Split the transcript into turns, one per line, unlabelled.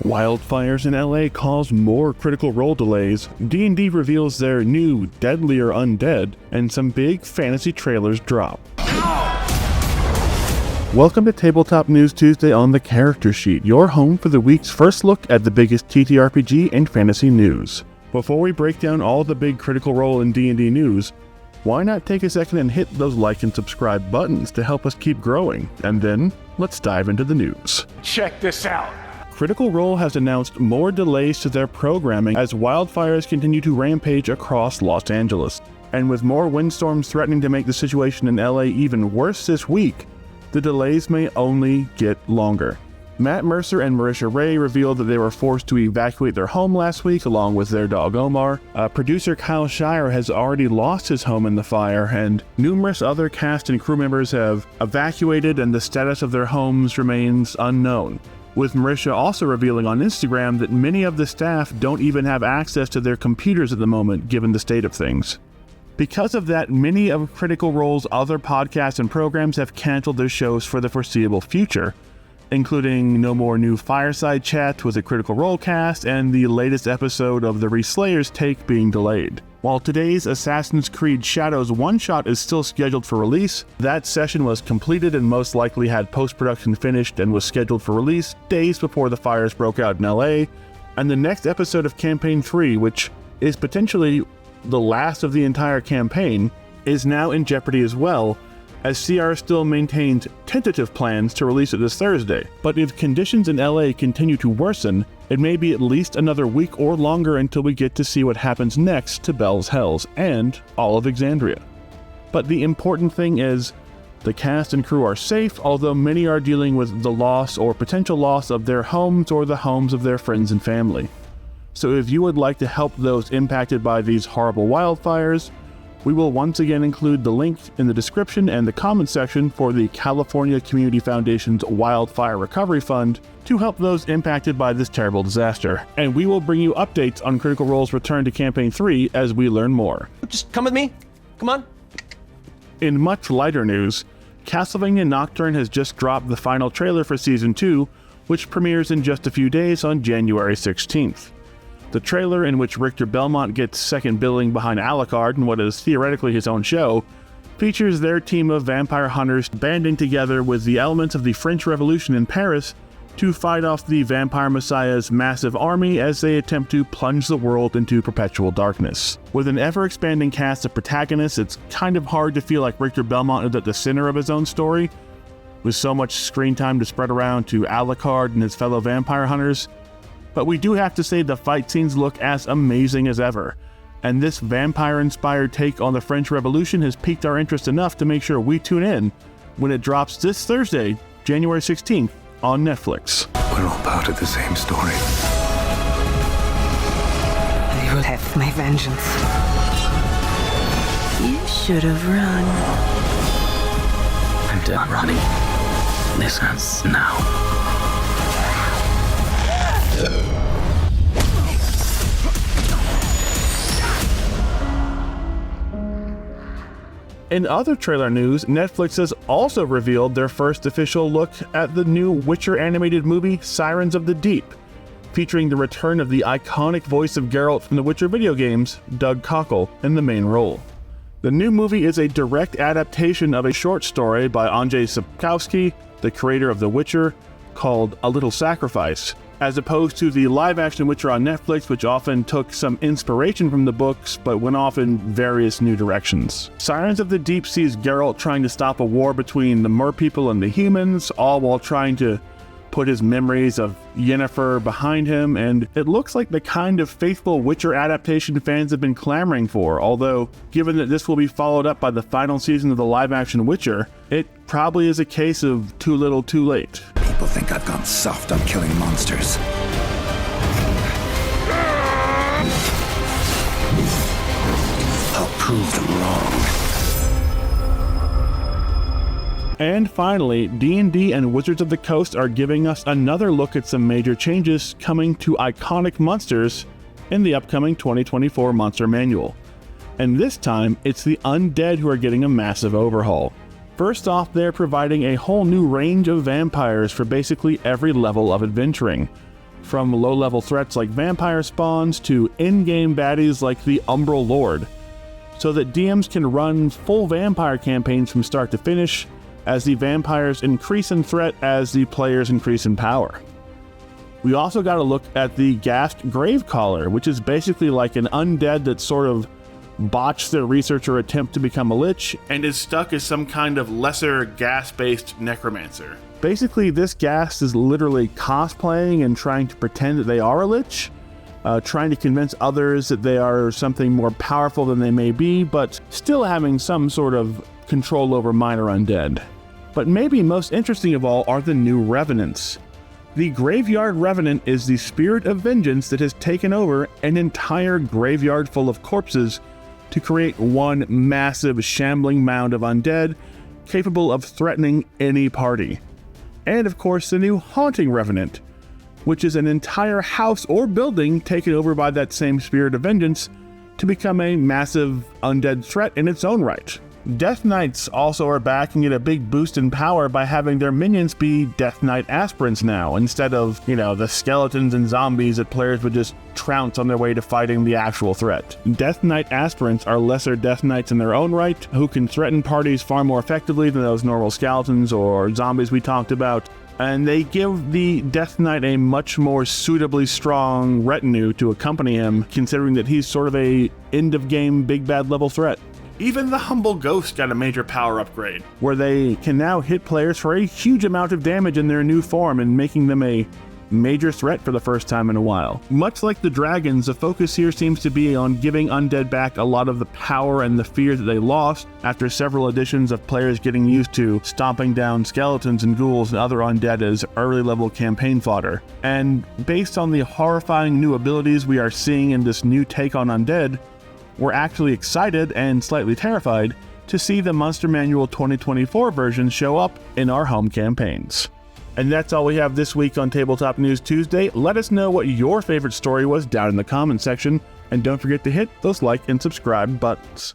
Wildfires in LA cause more Critical Role delays, D&D reveals their new DEADLIER Undead, and some big fantasy trailers drop. Welcome to Tabletop News Tuesday on the Character Sheet, your home for the week's first look at the biggest TTRPG and fantasy news. Before we break down all the big Critical Role and D&D news, why not take a second and hit those like and subscribe buttons to help us keep growing? And then, let's dive into the news.
Check this out!
Critical Role has announced more delays to their programming as wildfires continue to rampage across Los Angeles. And with more windstorms threatening to make the situation in LA even worse this week, the delays may only get longer. Matt Mercer and Marisha Ray revealed that they were forced to evacuate their home last week along with their dog Omar. Producer Kyle Shire has already lost his home in the fire, and numerous other cast and crew members have evacuated and the status of their homes remains unknown, with Marisha also revealing on Instagram that many of the staff don't even have access to their computers at the moment given the state of things. Because of that, many of Critical Role's other podcasts and programs have canceled their shows for the foreseeable future, including no more new Fireside Chat with a Critical Role cast and the latest episode of the Reslayer's Take being delayed. While today's Assassin's Creed Shadows one-shot is still scheduled for release, that session was completed and most likely had post-production finished and was scheduled for release days before the fires broke out in LA, and the next episode of Campaign 3, which is potentially the last of the entire campaign, is now in jeopardy as well, as CR still maintains tentative plans to release it this Thursday. But if conditions in LA continue to worsen, it may be at least another week or longer until we get to see what happens next to Bell's Hells and all of Exandria. But the important thing is, the cast and crew are safe, although many are dealing with the loss or potential loss of their homes or the homes of their friends and family. So if you would like to help those impacted by these horrible wildfires, we will once again include the link in the description and the comment section for the California Community Foundation's Wildfire Recovery Fund to help those impacted by this terrible disaster. And we will bring you updates on Critical Role's return to Campaign 3 as we learn more.
Just come with me. Come on.
In much lighter news, Castlevania Nocturne has just dropped the final trailer for Season 2, which premieres in just a few days on January 16th. The trailer, in which Richter Belmont gets second billing behind Alucard in what is theoretically his own show, features their team of vampire hunters banding together with the elements of the French Revolution in Paris to fight off the Vampire Messiah's massive army as they attempt to plunge the world into perpetual darkness. With an ever-expanding cast of protagonists, it's kind of hard to feel like Richter Belmont is at the center of his own story, with so much screen time to spread around to Alucard and his fellow vampire hunters. But we do have to say the fight scenes look as amazing as ever, and this vampire-inspired take on the French Revolution has piqued our interest enough to make sure we tune in when it drops this Thursday, January 16th, on Netflix.
We're all part of the same story.
I will have my vengeance. You should have run.
I'm done running. This ends now.
In other trailer news, Netflix has also revealed their first official look at the new Witcher animated movie Sirens of the Deep, featuring the return of the iconic voice of Geralt from the Witcher video games, Doug Cockle, in the main role. The new movie is a direct adaptation of a short story by Andrzej Sapkowski, the creator of The Witcher, called A Little Sacrifice, as opposed to the live-action Witcher on Netflix, which often took some inspiration from the books but went off in various new directions. Sirens of the Deep sees Geralt trying to stop a war between the merpeople and the humans, all while trying to put his memories of Yennefer behind him, and it looks like the kind of faithful Witcher adaptation fans have been clamoring for, although, given that this will be followed up by the final season of the live-action Witcher, it probably is a case of too little too late.
People think I've gone soft on killing monsters. I'll prove them wrong.
And finally, D&D and Wizards of the Coast are giving us another look at some major changes coming to iconic monsters in the upcoming 2024 Monster Manual. And this time, it's the Undead who are getting a massive overhaul. First off, they're providing a whole new range of vampires for basically every level of adventuring, from low-level threats like vampire spawns to in-game baddies like the Umbral Lord, so that DMs can run full vampire campaigns from start to finish as the vampires increase in threat as the players increase in power. We also got a look at the Ghast Gravecaller, which is basically like an undead that sort of botched their research or attempt to become a lich and is stuck as some kind of lesser ghast-based necromancer. Basically, this ghast is literally cosplaying and trying to pretend that they are a lich, trying to convince others that they are something more powerful than they may be, but still having some sort of control over minor undead. But maybe most interesting of all are the new revenants. The Graveyard Revenant is the spirit of vengeance that has taken over an entire graveyard full of corpses to create one massive shambling mound of undead capable of threatening any party. And of course the new Haunting Revenant, which is an entire house or building taken over by that same spirit of vengeance to become a massive undead threat in its own right. Death Knights also are back and get a big boost in power by having their minions be Death Knight aspirants now, instead of, the skeletons and zombies that players would just trounce on their way to fighting the actual threat. Death Knight aspirants are lesser Death Knights in their own right, who can threaten parties far more effectively than those normal skeletons or zombies we talked about, and they give the Death Knight a much more suitably strong retinue to accompany him, considering that he's sort of a end-of-game big bad level threat. Even the Humble Ghost got a major power upgrade, where they can now hit players for a huge amount of damage in their new form and making them a major threat for the first time in a while. Much like the dragons, the focus here seems to be on giving undead back a lot of the power and the fear that they lost after several editions of players getting used to stomping down skeletons and ghouls and other undead as early level campaign fodder. And based on the horrifying new abilities we are seeing in this new take on undead, we're actually excited and slightly terrified to see the Monster Manual 2024 version show up in our home campaigns. And that's all we have this week on Tabletop News Tuesday. Let us know what your favorite story was down in the comment section, and don't forget to hit those like and subscribe buttons.